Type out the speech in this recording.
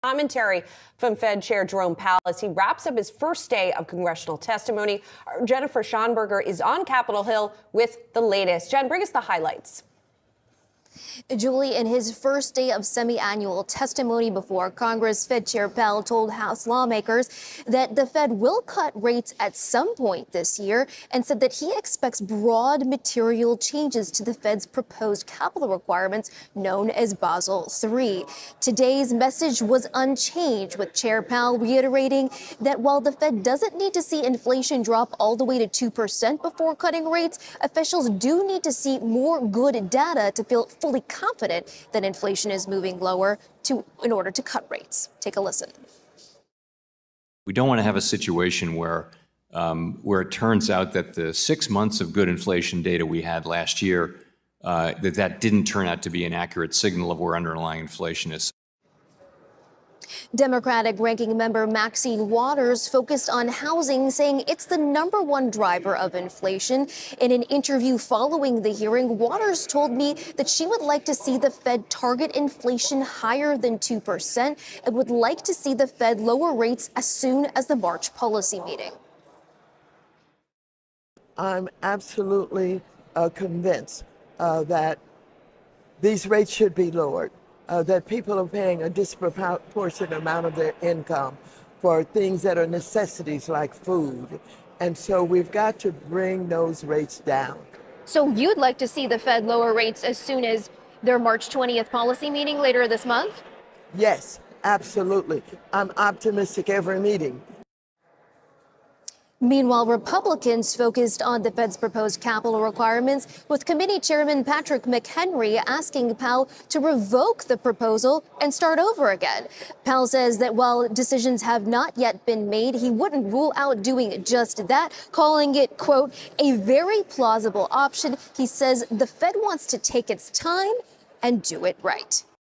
Commentary from Fed Chair Jerome Powell as he wraps up his first day of congressional testimony. Jennifer Schonberger is on Capitol Hill with the latest. Jen, bring us the highlights. Julie, in his first day of semi-annual testimony before Congress, Fed Chair Powell told House lawmakers that the Fed will cut rates at some point this year and said that he expects broad material changes to the Fed's proposed capital requirements known as Basel III. Today's message was unchanged, with Chair Powell reiterating that while the Fed doesn't need to see inflation drop all the way to 2% before cutting rates, officials do need to see more good data to feel fully confident that inflation is moving lower in order to cut rates. Take a listen. We don't want to have a situation where it turns out that the 6 months of good inflation data we had last year, that didn't turn out to be an accurate signal of where underlying inflation is. Democratic ranking member Maxine Waters focused on housing, saying it's the #1 driver of inflation. In an interview following the hearing, Waters told me that she would like to see the Fed target inflation higher than 2% and would like to see the Fed lower rates as soon as the March policy meeting. I'm absolutely convinced that these rates should be lowered. That people are paying a disproportionate amount of their income for things that are necessities like food. And so we've got to bring those rates down. So you'd like to see the Fed lower rates as soon as their March 20th policy meeting later this month? Yes, absolutely. I'm optimistic every meeting. Meanwhile, Republicans focused on the Fed's proposed capital requirements, with Committee Chairman Patrick McHenry asking Powell to revoke the proposal and start over again. Powell says that while decisions have not yet been made, he wouldn't rule out doing just that, calling it, quote, a very plausible option. He says the Fed wants to take its time and do it right.